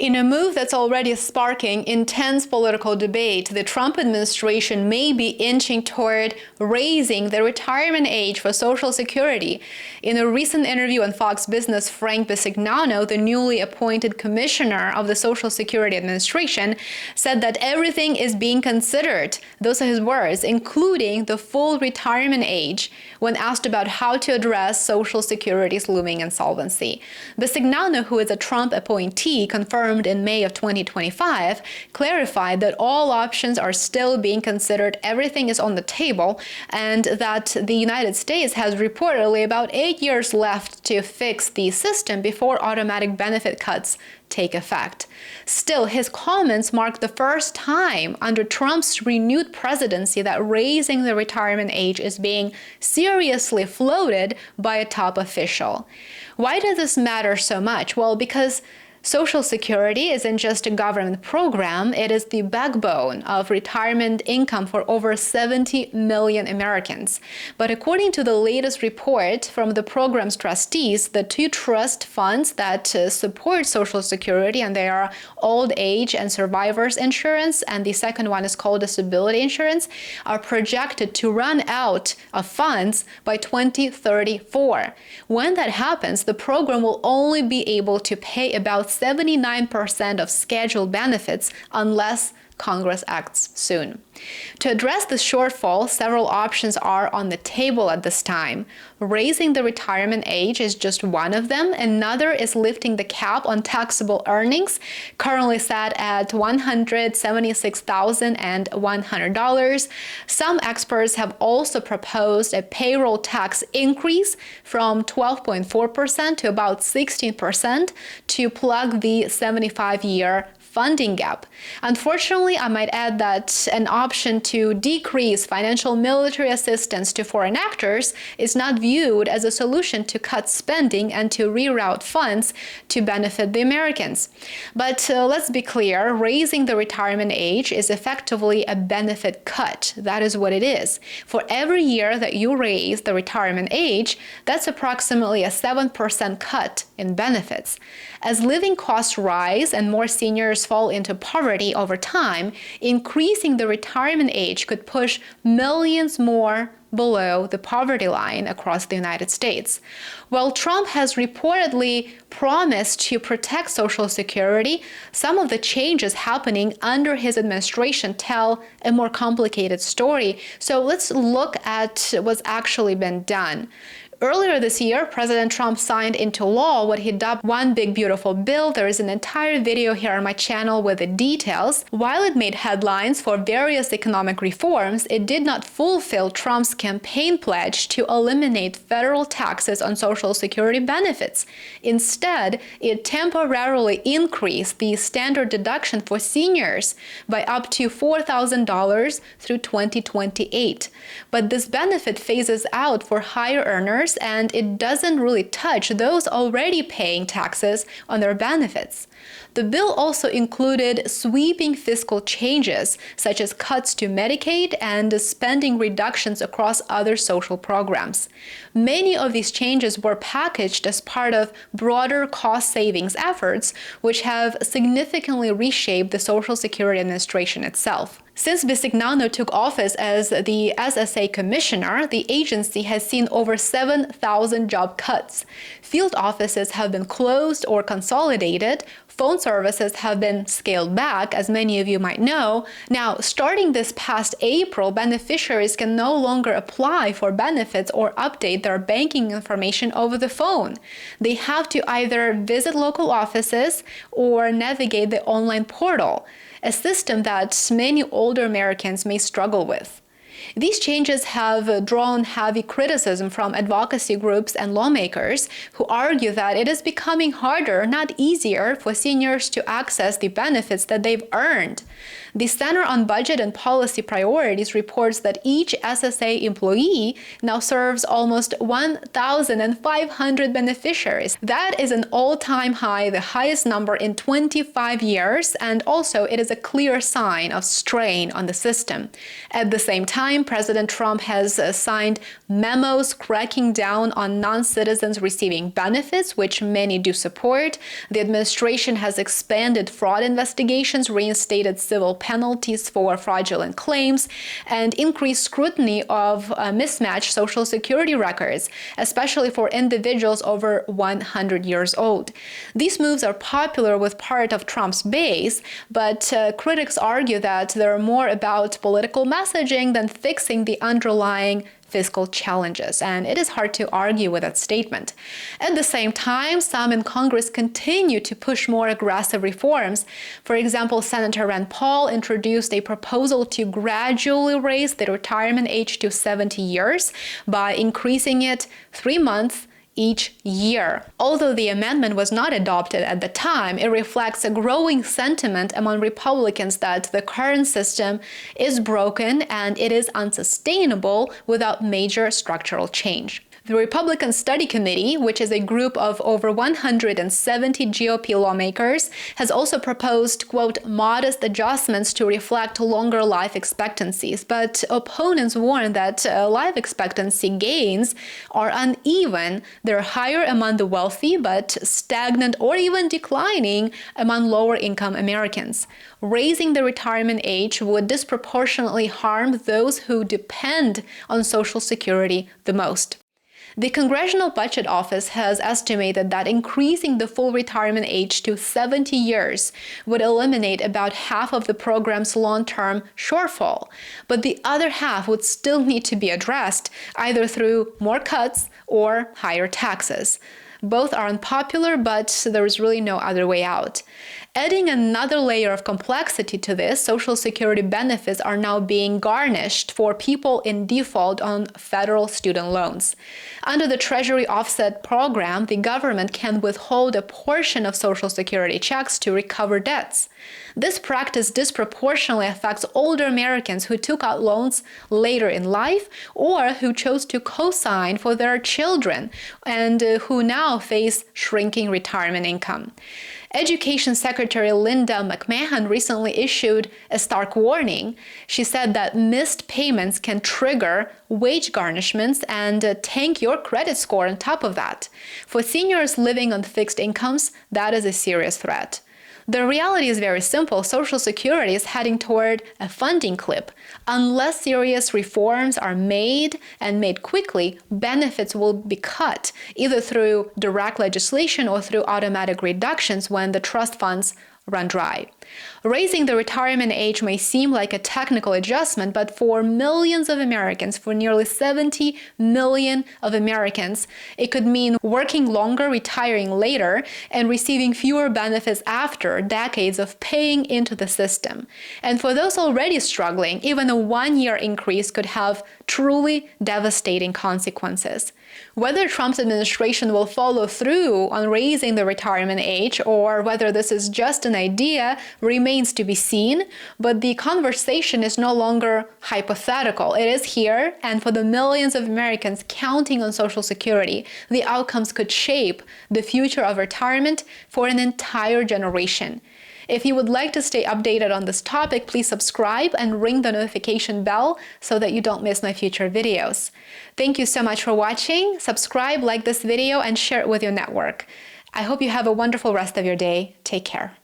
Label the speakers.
Speaker 1: In a move that's already sparking intense political debate, the Trump administration may be inching toward raising the retirement age for Social Security. In a recent interview on Fox Business, Frank Bisignano, the newly appointed commissioner of the Social Security Administration, said that everything is being considered, those are his words, including the full retirement age, when asked about how to address Social Security's looming insolvency. Bisignano, who is a Trump appointee, confirmed in May of 2025, clarified that all options are still being considered, everything is on the table, and that the United States has reportedly about 8 years left to fix the system before automatic benefit cuts take effect. Still, his comments mark the first time under Trump's renewed presidency that raising the retirement age is being seriously floated by a top official. Why does this matter so much? Well, because Social Security isn't just a government program, it is the backbone of retirement income for over 70 million Americans. But according to the latest report from the program's trustees, the two trust funds that support Social Security, and they are Old Age and Survivors Insurance, and the second one is called Disability Insurance, are projected to run out of funds by 2034. When that happens, the program will only be able to pay about 79% of scheduled benefits unless Congress acts soon. To address the shortfall, several options are on the table at this time. Raising the retirement age is just one of them. Another is lifting the cap on taxable earnings, currently set at $176,100. Some experts have also proposed a payroll tax increase from 12.4% to about 16% to plug the 75-year funding gap. Unfortunately, I might add that an option to decrease financial military assistance to foreign actors is not viewed as a solution to cut spending and to reroute funds to benefit the Americans. But let's be clear, raising the retirement age is effectively a benefit cut. That is what it is. For every year that you raise the retirement age, that's approximately a 7% cut in benefits. As living costs rise and more seniors fall into poverty over time, increasing the retirement age could push millions more below the poverty line across the United States. While Trump has reportedly promised to protect Social Security, some of the changes happening under his administration tell a more complicated story. So let's look at what's actually been done. Earlier this year, President Trump signed into law what he dubbed One Big Beautiful Bill. There is an entire video here on my channel with the details. While it made headlines for various economic reforms, it did not fulfill Trump's campaign pledge to eliminate federal taxes on Social Security benefits. Instead, it temporarily increased the standard deduction for seniors by up to $4,000 through 2028. But this benefit phases out for higher earners, and it doesn't really touch those already paying taxes on their benefits. The bill also included sweeping fiscal changes, such as cuts to Medicaid and spending reductions across other social programs. Many of these changes were packaged as part of broader cost savings efforts, which have significantly reshaped the Social Security Administration itself. Since Bisignano took office as the SSA commissioner, the agency has seen over 7,000 job cuts. Field offices have been closed or consolidated. Phone services have been scaled back, as many of you might know. Now, starting this past April, beneficiaries can no longer apply for benefits or update their banking information over the phone. They have to either visit local offices or navigate the online portal, a system that many older Americans may struggle with. These changes have drawn heavy criticism from advocacy groups and lawmakers who argue that it is becoming harder, not easier, for seniors to access the benefits that they've earned. The Center on Budget and Policy Priorities reports that each SSA employee now serves almost 1,500 beneficiaries. That is an all-time high, the highest number in 25 years, and also it is a clear sign of strain on the system. At the same time, time, President Trump has signed memos cracking down on non-citizens receiving benefits, which many do support. The administration has expanded fraud investigations, reinstated civil penalties for fraudulent claims, and increased scrutiny of mismatched Social Security records, especially for individuals over 100 years old. These moves are popular with part of Trump's base, but critics argue that they're more about political messaging than fixing the underlying fiscal challenges, and it is hard to argue with that statement. At the same time, some in Congress continue to push more aggressive reforms. For example, Senator Rand Paul introduced a proposal to gradually raise the retirement age to 70 years by increasing it 3 months each year. Although the amendment was not adopted at the time, it reflects a growing sentiment among Republicans that the current system is broken and it is unsustainable without major structural change. The Republican Study Committee, which is a group of over 170 GOP lawmakers, has also proposed, quote, modest adjustments to reflect longer life expectancies. But opponents warn that life expectancy gains are uneven. They're higher among the wealthy, but stagnant or even declining among lower-income Americans. Raising the retirement age would disproportionately harm those who depend on Social Security the most. The Congressional Budget Office has estimated that increasing the full retirement age to 70 years would eliminate about half of the program's long-term shortfall, but the other half would still need to be addressed, either through more cuts or higher taxes. Both are unpopular, but there is really no other way out. Adding another layer of complexity to this, Social Security benefits are now being garnished for people in default on federal student loans. Under the Treasury Offset Program, the government can withhold a portion of Social Security checks to recover debts. This practice disproportionately affects older Americans who took out loans later in life or who chose to co-sign for their children and who now face shrinking retirement income. Education Secretary Linda McMahon recently issued a stark warning. She said that missed payments can trigger wage garnishments and tank your credit score on top of that. For seniors living on fixed incomes, that is a serious threat. The reality is very simple. Social Security is heading toward a funding cliff. Unless serious reforms are made and made quickly, benefits will be cut, either through direct legislation or through automatic reductions when the trust funds run dry. Raising the retirement age may seem like a technical adjustment, but for millions of Americans, for nearly 70 million of Americans, it could mean working longer, retiring later, and receiving fewer benefits after decades of paying into the system. And for those already struggling, even a one-year increase could have truly devastating consequences. Whether Trump's administration will follow through on raising the retirement age or whether this is just an idea remains to be seen, but the conversation is no longer hypothetical. It is here, and for the millions of Americans counting on Social Security, the outcomes could shape the future of retirement for an entire generation. If you would like to stay updated on this topic, please subscribe and ring the notification bell so that you don't miss my future videos. Thank you so much for watching. Subscribe, like this video, and share it with your network. I hope you have a wonderful rest of your day. Take care.